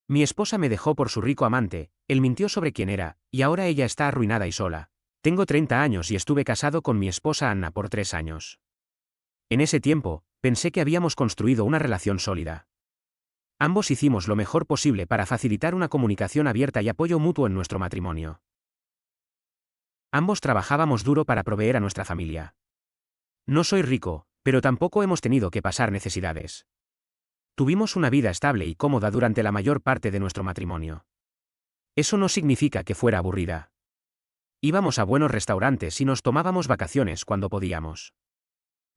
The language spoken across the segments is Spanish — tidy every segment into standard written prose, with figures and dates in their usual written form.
Mi esposa me dejó por su rico amante, él mintió sobre quién era, y ahora ella está arruinada y sola. Tengo 30 años y estuve casado con mi esposa Anna por 3 años. En ese tiempo, pensé que habíamos construido una relación sólida. Ambos hicimos lo mejor posible para facilitar una comunicación abierta y apoyo mutuo en nuestro matrimonio. Ambos trabajábamos duro para proveer a nuestra familia. No soy rico, pero tampoco hemos tenido que pasar necesidades. Tuvimos una vida estable y cómoda durante la mayor parte de nuestro matrimonio. Eso no significa que fuera aburrida. Íbamos a buenos restaurantes y nos tomábamos vacaciones cuando podíamos.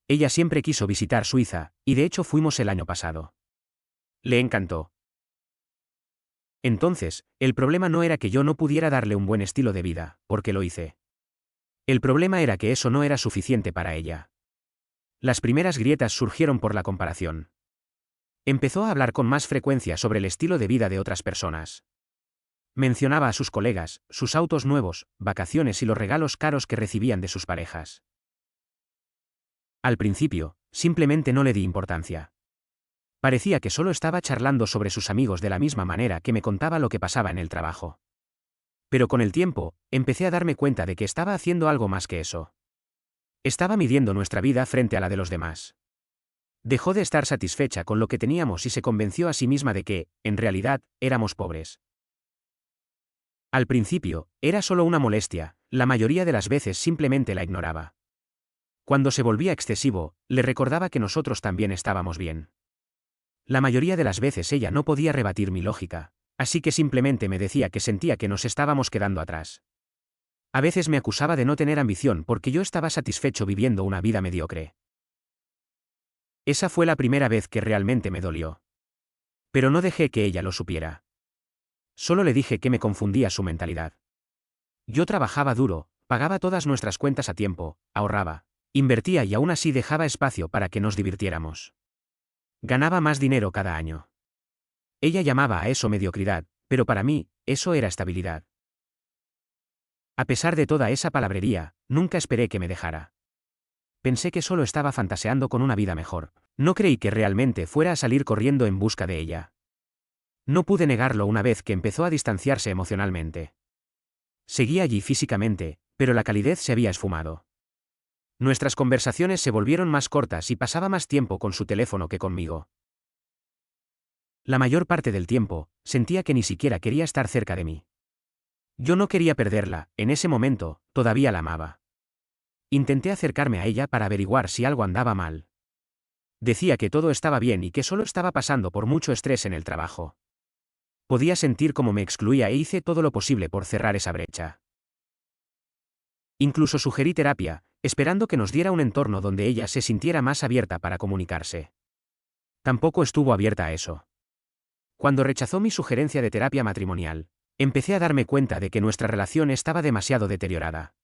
Ella siempre quiso visitar Suiza, y de hecho fuimos el año pasado. Le encantó. Entonces, el problema no era que yo no pudiera darle un buen estilo de vida, porque lo hice. El problema era que eso no era suficiente para ella. Las primeras grietas surgieron por la comparación. Empezó a hablar con más frecuencia sobre el estilo de vida de otras personas. Mencionaba a sus colegas, sus autos nuevos, vacaciones y los regalos caros que recibían de sus parejas. Al principio, simplemente no le di importancia. Parecía que solo estaba charlando sobre sus amigos de la misma manera que me contaba lo que pasaba en el trabajo. Pero con el tiempo, empecé a darme cuenta de que estaba haciendo algo más que eso. Estaba midiendo nuestra vida frente a la de los demás. Dejó de estar satisfecha con lo que teníamos y se convenció a sí misma de que, en realidad, éramos pobres. Al principio, era solo una molestia, la mayoría de las veces simplemente la ignoraba. Cuando se volvía excesivo, le recordaba que nosotros también estábamos bien. La mayoría de las veces ella no podía rebatir mi lógica, así que simplemente me decía que sentía que nos estábamos quedando atrás. A veces me acusaba de no tener ambición porque yo estaba satisfecho viviendo una vida mediocre. Esa fue la primera vez que realmente me dolió. Pero no dejé que ella lo supiera. Solo le dije que me confundía su mentalidad. Yo trabajaba duro, pagaba todas nuestras cuentas a tiempo, ahorraba, invertía y aún así dejaba espacio para que nos divirtiéramos. Ganaba más dinero cada año. Ella llamaba a eso mediocridad, pero para mí, eso era estabilidad. A pesar de toda esa palabrería, nunca esperé que me dejara. Pensé que solo estaba fantaseando con una vida mejor. No creí que realmente fuera a salir corriendo en busca de ella. No pude negarlo una vez que empezó a distanciarse emocionalmente. Seguía allí físicamente, pero la calidez se había esfumado. Nuestras conversaciones se volvieron más cortas y pasaba más tiempo con su teléfono que conmigo. La mayor parte del tiempo, sentía que ni siquiera quería estar cerca de mí. Yo no quería perderla, en ese momento, todavía la amaba. Intenté acercarme a ella para averiguar si algo andaba mal. Decía que todo estaba bien y que solo estaba pasando por mucho estrés en el trabajo. Podía sentir cómo me excluía e hice todo lo posible por cerrar esa brecha. Incluso sugerí terapia, esperando que nos diera un entorno donde ella se sintiera más abierta para comunicarse. Tampoco estuvo abierta a eso. Cuando rechazó mi sugerencia de terapia matrimonial, empecé a darme cuenta de que nuestra relación estaba demasiado deteriorada.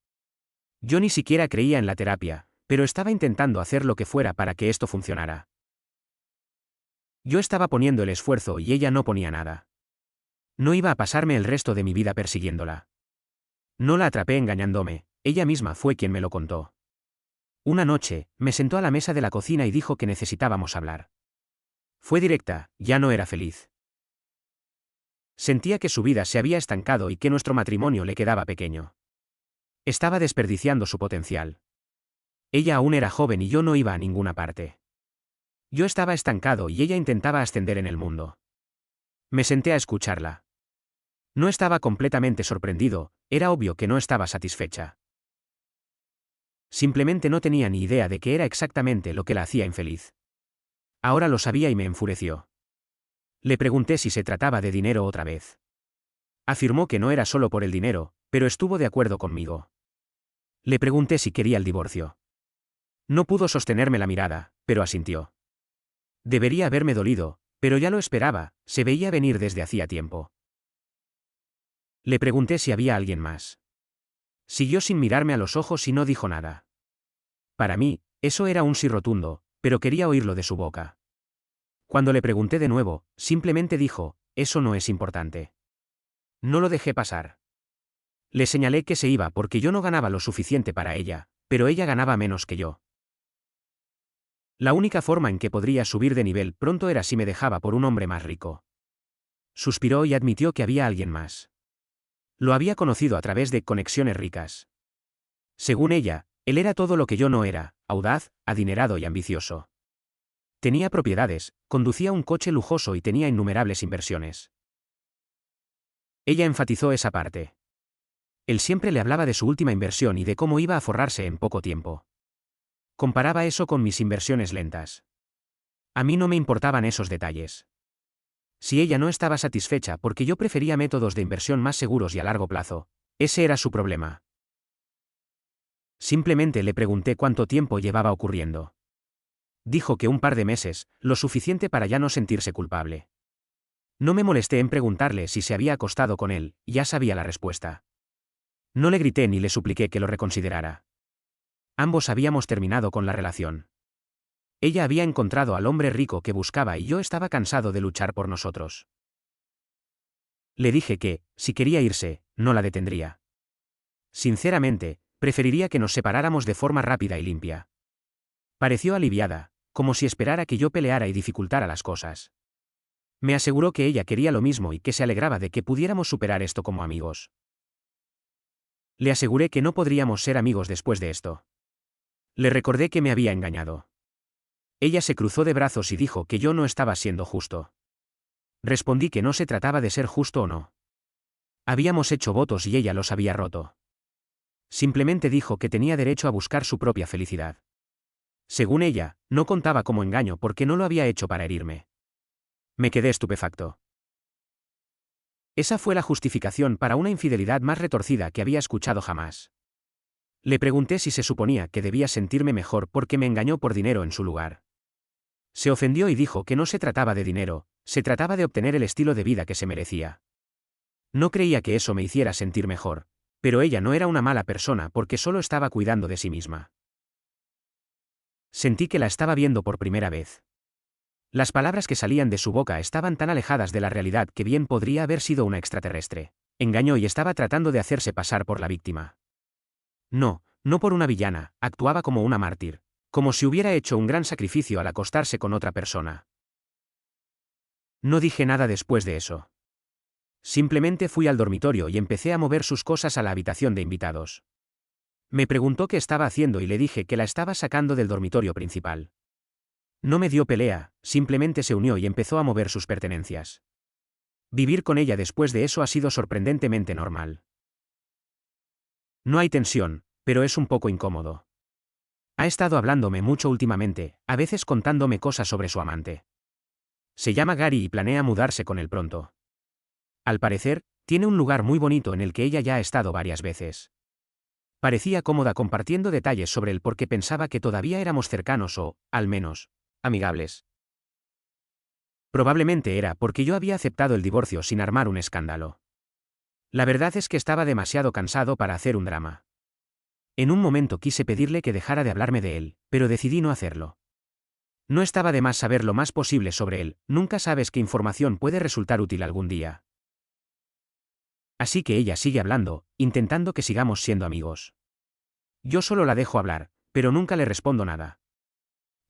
Yo ni siquiera creía en la terapia, pero estaba intentando hacer lo que fuera para que esto funcionara. Yo estaba poniendo el esfuerzo y ella no ponía nada. No iba a pasarme el resto de mi vida persiguiéndola. No la atrapé engañándome, ella misma fue quien me lo contó. Una noche, me sentó a la mesa de la cocina y dijo que necesitábamos hablar. Fue directa, ya no era feliz. Sentía que su vida se había estancado y que nuestro matrimonio le quedaba pequeño. Estaba desperdiciando su potencial. Ella aún era joven y yo no iba a ninguna parte. Yo estaba estancado y ella intentaba ascender en el mundo. Me senté a escucharla. No estaba completamente sorprendido, era obvio que no estaba satisfecha. Simplemente no tenía ni idea de qué era exactamente lo que la hacía infeliz. Ahora lo sabía y me enfureció. Le pregunté si se trataba de dinero otra vez. Afirmó que no era solo por el dinero, pero estuvo de acuerdo conmigo. Le pregunté si quería el divorcio. No pudo sostenerme la mirada, pero asintió. Debería haberme dolido, pero ya lo esperaba, se veía venir desde hacía tiempo. Le pregunté si había alguien más. Siguió sin mirarme a los ojos y no dijo nada. Para mí, eso era un sí rotundo, pero quería oírlo de su boca. Cuando le pregunté de nuevo, simplemente dijo, eso no es importante. No lo dejé pasar. Le señalé que se iba porque yo no ganaba lo suficiente para ella, pero ella ganaba menos que yo. La única forma en que podría subir de nivel pronto era si me dejaba por un hombre más rico. Suspiró y admitió que había alguien más. Lo había conocido a través de conexiones ricas. Según ella, él era todo lo que yo no era, audaz, adinerado y ambicioso. Tenía propiedades, conducía un coche lujoso y tenía innumerables inversiones. Ella enfatizó esa parte. Él siempre le hablaba de su última inversión y de cómo iba a forrarse en poco tiempo. Comparaba eso con mis inversiones lentas. A mí no me importaban esos detalles. Si ella no estaba satisfecha porque yo prefería métodos de inversión más seguros y a largo plazo, ese era su problema. Simplemente le pregunté cuánto tiempo llevaba ocurriendo. Dijo que un par de meses, lo suficiente para ya no sentirse culpable. No me molesté en preguntarle si se había acostado con él, ya sabía la respuesta. No le grité ni le supliqué que lo reconsiderara. Ambos habíamos terminado con la relación. Ella había encontrado al hombre rico que buscaba y yo estaba cansado de luchar por nosotros. Le dije que, si quería irse, no la detendría. Sinceramente, preferiría que nos separáramos de forma rápida y limpia. Pareció aliviada, como si esperara que yo peleara y dificultara las cosas. Me aseguró que ella quería lo mismo y que se alegraba de que pudiéramos superar esto como amigos. Le aseguré que no podríamos ser amigos después de esto. Le recordé que me había engañado. Ella se cruzó de brazos y dijo que yo no estaba siendo justo. Respondí que no se trataba de ser justo o no. Habíamos hecho votos y ella los había roto. Simplemente dijo que tenía derecho a buscar su propia felicidad. Según ella, no contaba como engaño porque no lo había hecho para herirme. Me quedé estupefacto. Esa fue la justificación para una infidelidad más retorcida que había escuchado jamás. Le pregunté si se suponía que debía sentirme mejor porque me engañó por dinero en su lugar. Se ofendió y dijo que no se trataba de dinero, se trataba de obtener el estilo de vida que se merecía. No creía que eso me hiciera sentir mejor, pero ella no era una mala persona porque solo estaba cuidando de sí misma. Sentí que la estaba viendo por primera vez. Las palabras que salían de su boca estaban tan alejadas de la realidad que bien podría haber sido una extraterrestre. Engañó y estaba tratando de hacerse pasar por la víctima. No, no por una villana, actuaba como una mártir, como si hubiera hecho un gran sacrificio al acostarse con otra persona. No dije nada después de eso. Simplemente fui al dormitorio y empecé a mover sus cosas a la habitación de invitados. Me preguntó qué estaba haciendo y le dije que la estaba sacando del dormitorio principal. No me dio pelea, simplemente se unió y empezó a mover sus pertenencias. Vivir con ella después de eso ha sido sorprendentemente normal. No hay tensión, pero es un poco incómodo. Ha estado hablándome mucho últimamente, a veces contándome cosas sobre su amante. Se llama Gary y planea mudarse con él pronto. Al parecer, tiene un lugar muy bonito en el que ella ya ha estado varias veces. Parecía cómoda compartiendo detalles sobre él porque pensaba que todavía éramos cercanos o, al menos, amigables. Probablemente era porque yo había aceptado el divorcio sin armar un escándalo. La verdad es que estaba demasiado cansado para hacer un drama. En un momento quise pedirle que dejara de hablarme de él, pero decidí no hacerlo. No estaba de más saber lo más posible sobre él, nunca sabes qué información puede resultar útil algún día. Así que ella sigue hablando, intentando que sigamos siendo amigos. Yo solo la dejo hablar, pero nunca le respondo nada.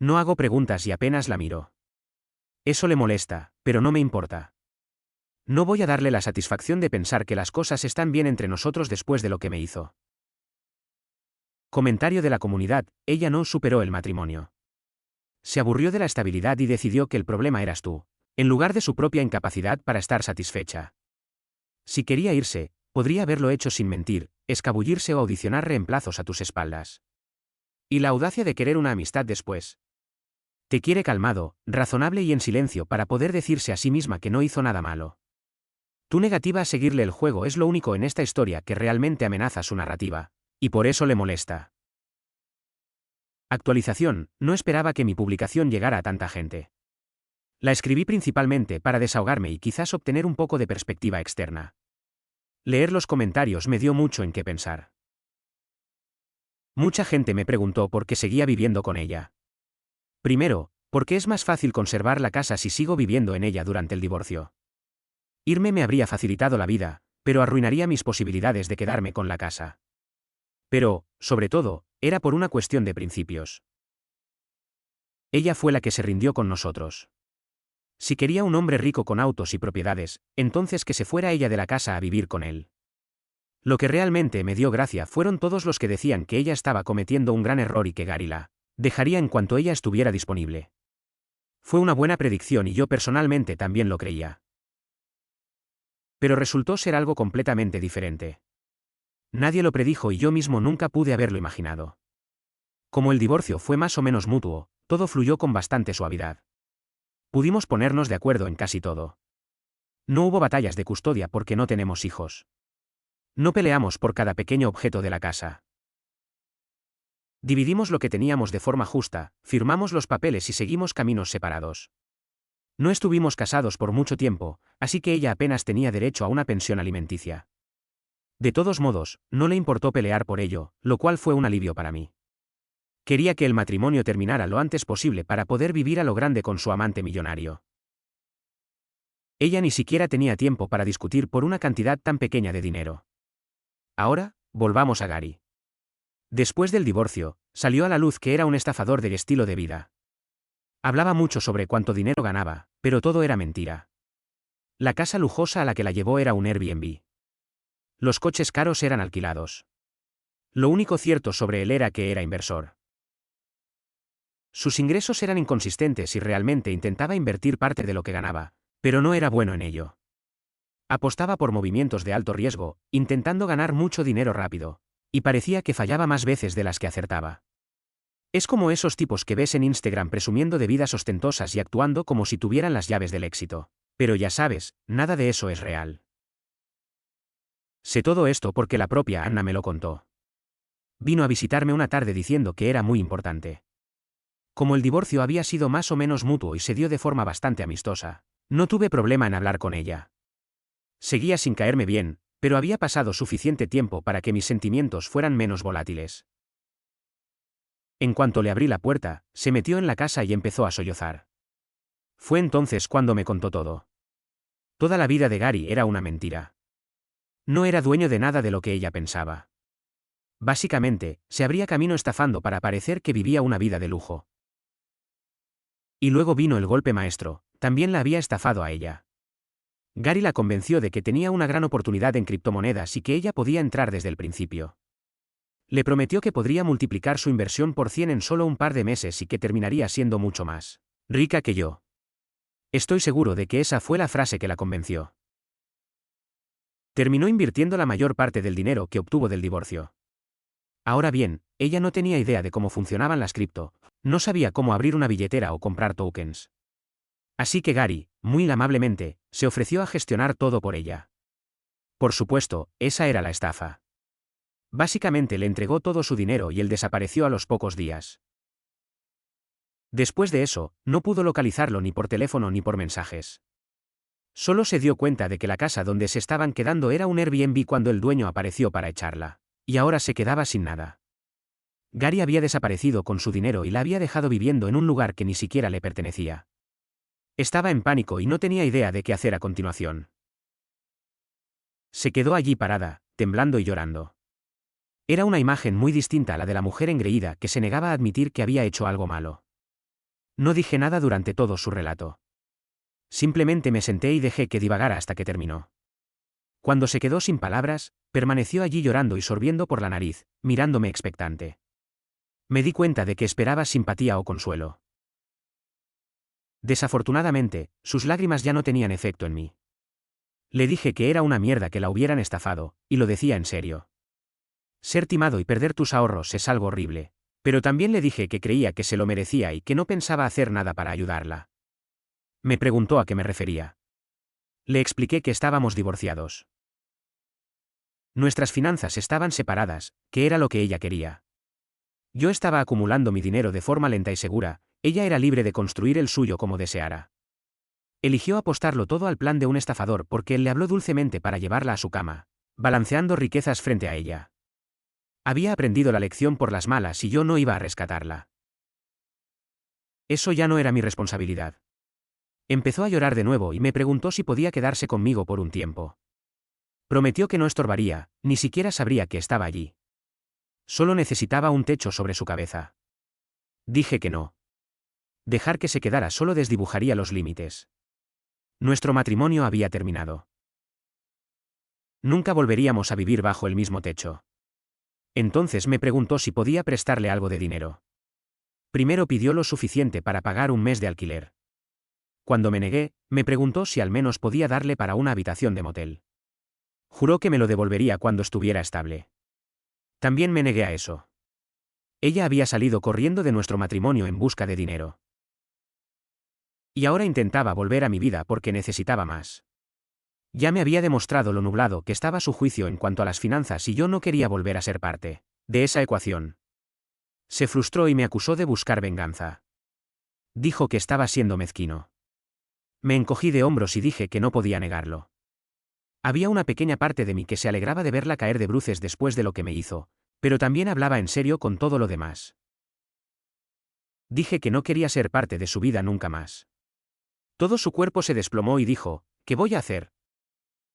No hago preguntas y apenas la miro. Eso le molesta, pero no me importa. No voy a darle la satisfacción de pensar que las cosas están bien entre nosotros después de lo que me hizo. Comentario de la comunidad, ella no superó el matrimonio. Se aburrió de la estabilidad y decidió que el problema eras tú, en lugar de su propia incapacidad para estar satisfecha. Si quería irse, podría haberlo hecho sin mentir, escabullirse o audicionar reemplazos a tus espaldas. Y la audacia de querer una amistad después. Te quiere calmado, razonable y en silencio para poder decirse a sí misma que no hizo nada malo. Tu negativa a seguirle el juego es lo único en esta historia que realmente amenaza su narrativa, y por eso le molesta. Actualización, no esperaba que mi publicación llegara a tanta gente. La escribí principalmente para desahogarme y quizás obtener un poco de perspectiva externa. Leer los comentarios me dio mucho en qué pensar. Mucha gente me preguntó por qué seguía viviendo con ella. Primero, porque es más fácil conservar la casa si sigo viviendo en ella durante el divorcio. Irme me habría facilitado la vida, pero arruinaría mis posibilidades de quedarme con la casa. Pero, sobre todo, era por una cuestión de principios. Ella fue la que se rindió con nosotros. Si quería un hombre rico con autos y propiedades, entonces que se fuera ella de la casa a vivir con él. Lo que realmente me dio gracia fueron todos los que decían que ella estaba cometiendo un gran error y que Gary la dejaría en cuanto ella estuviera disponible. Fue una buena predicción y yo personalmente también lo creía. Pero resultó ser algo completamente diferente. Nadie lo predijo y yo mismo nunca pude haberlo imaginado. Como el divorcio fue más o menos mutuo, todo fluyó con bastante suavidad. Pudimos ponernos de acuerdo en casi todo. No hubo batallas de custodia porque no tenemos hijos. No peleamos por cada pequeño objeto de la casa. Dividimos lo que teníamos de forma justa, firmamos los papeles y seguimos caminos separados. No estuvimos casados por mucho tiempo, así que ella apenas tenía derecho a una pensión alimenticia. De todos modos, no le importó pelear por ello, lo cual fue un alivio para mí. Quería que el matrimonio terminara lo antes posible para poder vivir a lo grande con su amante millonario. Ella ni siquiera tenía tiempo para discutir por una cantidad tan pequeña de dinero. Ahora, volvamos a Gary. Después del divorcio, salió a la luz que era un estafador del estilo de vida. Hablaba mucho sobre cuánto dinero ganaba, pero todo era mentira. La casa lujosa a la que la llevó era un Airbnb. Los coches caros eran alquilados. Lo único cierto sobre él era que era inversor. Sus ingresos eran inconsistentes y realmente intentaba invertir parte de lo que ganaba, pero no era bueno en ello. Apostaba por movimientos de alto riesgo, intentando ganar mucho dinero rápido, y parecía que fallaba más veces de las que acertaba. Es como esos tipos que ves en Instagram presumiendo de vidas ostentosas y actuando como si tuvieran las llaves del éxito. Pero ya sabes, nada de eso es real. Sé todo esto porque la propia Anna me lo contó. Vino a visitarme una tarde diciendo que era muy importante. Como el divorcio había sido más o menos mutuo y se dio de forma bastante amistosa, no tuve problema en hablar con ella. Seguía sin caerme bien, pero había pasado suficiente tiempo para que mis sentimientos fueran menos volátiles. En cuanto le abrí la puerta, se metió en la casa y empezó a sollozar. Fue entonces cuando me contó todo. Toda la vida de Gary era una mentira. No era dueño de nada de lo que ella pensaba. Básicamente, se abría camino estafando para parecer que vivía una vida de lujo. Y luego vino el golpe maestro, también la había estafado a ella. Gary la convenció de que tenía una gran oportunidad en criptomonedas y que ella podía entrar desde el principio. Le prometió que podría multiplicar su inversión por 100 en solo un par de meses y que terminaría siendo mucho más rica que yo. Estoy seguro de que esa fue la frase que la convenció. Terminó invirtiendo la mayor parte del dinero que obtuvo del divorcio. Ahora bien, ella no tenía idea de cómo funcionaban las cripto, no sabía cómo abrir una billetera o comprar tokens. Así que Gary, muy amablemente, se ofreció a gestionar todo por ella. Por supuesto, esa era la estafa. Básicamente le entregó todo su dinero y él desapareció a los pocos días. Después de eso, no pudo localizarlo ni por teléfono ni por mensajes. Solo se dio cuenta de que la casa donde se estaban quedando era un Airbnb cuando el dueño apareció para echarla. Y ahora se quedaba sin nada. Gary había desaparecido con su dinero y la había dejado viviendo en un lugar que ni siquiera le pertenecía. Estaba en pánico y no tenía idea de qué hacer a continuación. Se quedó allí parada, temblando y llorando. Era una imagen muy distinta a la de la mujer engreída que se negaba a admitir que había hecho algo malo. No dije nada durante todo su relato. Simplemente me senté y dejé que divagara hasta que terminó. Cuando se quedó sin palabras, permaneció allí llorando y sorbiendo por la nariz, mirándome expectante. Me di cuenta de que esperaba simpatía o consuelo. Desafortunadamente, sus lágrimas ya no tenían efecto en mí. Le dije que era una mierda que la hubieran estafado, y lo decía en serio. Ser timado y perder tus ahorros es algo horrible, pero también le dije que creía que se lo merecía y que no pensaba hacer nada para ayudarla. Me preguntó a qué me refería. Le expliqué que estábamos divorciados. Nuestras finanzas estaban separadas, que era lo que ella quería. Yo estaba acumulando mi dinero de forma lenta y segura, ella era libre de construir el suyo como deseara. Eligió apostarlo todo al plan de un estafador porque él le habló dulcemente para llevarla a su cama, balanceando riquezas frente a ella. Había aprendido la lección por las malas y yo no iba a rescatarla. Eso ya no era mi responsabilidad. Empezó a llorar de nuevo y me preguntó si podía quedarse conmigo por un tiempo. Prometió que no estorbaría, ni siquiera sabría que estaba allí. Solo necesitaba un techo sobre su cabeza. Dije que no. Dejar que se quedara solo desdibujaría los límites. Nuestro matrimonio había terminado. Nunca volveríamos a vivir bajo el mismo techo. Entonces me preguntó si podía prestarle algo de dinero. Primero pidió lo suficiente para pagar un mes de alquiler. Cuando me negué, me preguntó si al menos podía darle para una habitación de motel. Juró que me lo devolvería cuando estuviera estable. También me negué a eso. Ella había salido corriendo de nuestro matrimonio en busca de dinero. Y ahora intentaba volver a mi vida porque necesitaba más. Ya me había demostrado lo nublado que estaba su juicio en cuanto a las finanzas y yo no quería volver a ser parte de esa ecuación. Se frustró y me acusó de buscar venganza. Dijo que estaba siendo mezquino. Me encogí de hombros y dije que no podía negarlo. Había una pequeña parte de mí que se alegraba de verla caer de bruces después de lo que me hizo, pero también hablaba en serio con todo lo demás. Dije que no quería ser parte de su vida nunca más. Todo su cuerpo se desplomó y dijo, ¿qué voy a hacer?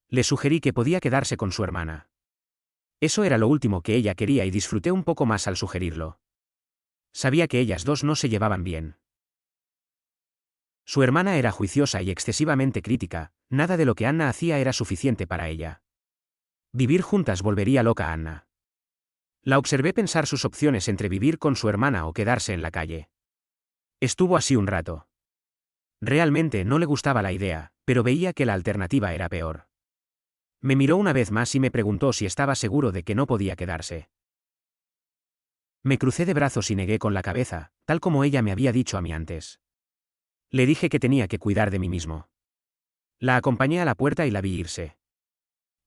Le sugerí que podía quedarse con su hermana. Eso era lo último que ella quería y disfruté un poco más al sugerirlo. Sabía que ellas dos no se llevaban bien. Su hermana era juiciosa y excesivamente crítica, nada de lo que Anna hacía era suficiente para ella. Vivir juntas volvería loca a Anna. La observé pensar sus opciones entre vivir con su hermana o quedarse en la calle. Estuvo así un rato. Realmente no le gustaba la idea, pero veía que la alternativa era peor. Me miró una vez más y me preguntó si estaba seguro de que no podía quedarse. Me crucé de brazos y negué con la cabeza, tal como ella me había dicho a mí antes. Le dije que tenía que cuidar de mí mismo. La acompañé a la puerta y la vi irse.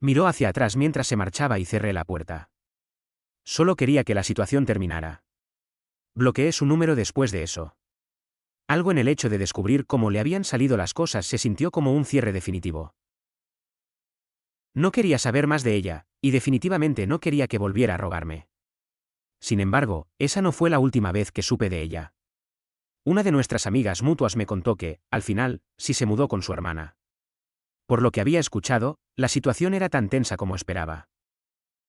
Miró hacia atrás mientras se marchaba y cerré la puerta. Solo quería que la situación terminara. Bloqueé su número después de eso. Algo en el hecho de descubrir cómo le habían salido las cosas se sintió como un cierre definitivo. No quería saber más de ella, y definitivamente no quería que volviera a rogarme. Sin embargo, esa no fue la última vez que supe de ella. Una de nuestras amigas mutuas me contó que, al final, sí se mudó con su hermana. Por lo que había escuchado, la situación era tan tensa como esperaba.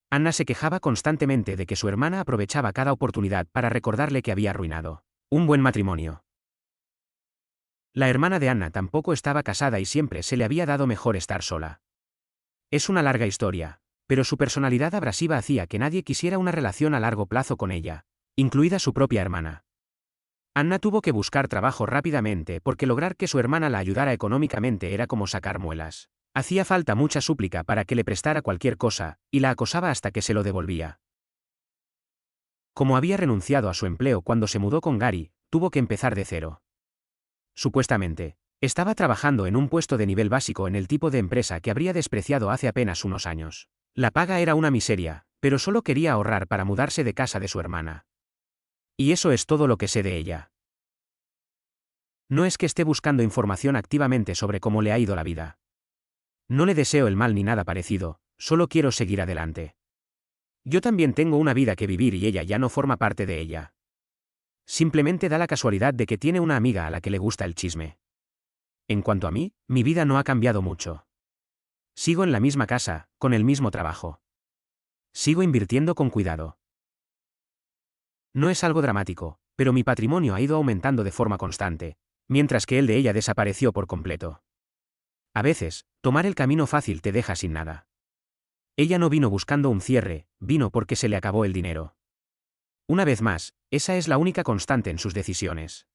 Anna se quejaba constantemente de que su hermana aprovechaba cada oportunidad para recordarle que había arruinado un buen matrimonio. La hermana de Anna tampoco estaba casada y siempre se le había dado mejor estar sola. Es una larga historia, pero su personalidad abrasiva hacía que nadie quisiera una relación a largo plazo con ella, incluida su propia hermana. Anna tuvo que buscar trabajo rápidamente porque lograr que su hermana la ayudara económicamente era como sacar muelas. Hacía falta mucha súplica para que le prestara cualquier cosa, y la acosaba hasta que se lo devolvía. Como había renunciado a su empleo cuando se mudó con Gary, tuvo que empezar de cero. Supuestamente, estaba trabajando en un puesto de nivel básico en el tipo de empresa que habría despreciado hace apenas unos años. La paga era una miseria, pero solo quería ahorrar para mudarse de casa de su hermana. Y eso es todo lo que sé de ella. No es que esté buscando información activamente sobre cómo le ha ido la vida. No le deseo el mal ni nada parecido, solo quiero seguir adelante. Yo también tengo una vida que vivir y ella ya no forma parte de ella. Simplemente da la casualidad de que tiene una amiga a la que le gusta el chisme. En cuanto a mí, mi vida no ha cambiado mucho. Sigo en la misma casa, con el mismo trabajo. Sigo invirtiendo con cuidado. No es algo dramático, pero mi patrimonio ha ido aumentando de forma constante, mientras que el de ella desapareció por completo. A veces, tomar el camino fácil te deja sin nada. Ella no vino buscando un cierre, vino porque se le acabó el dinero. Una vez más, esa es la única constante en sus decisiones.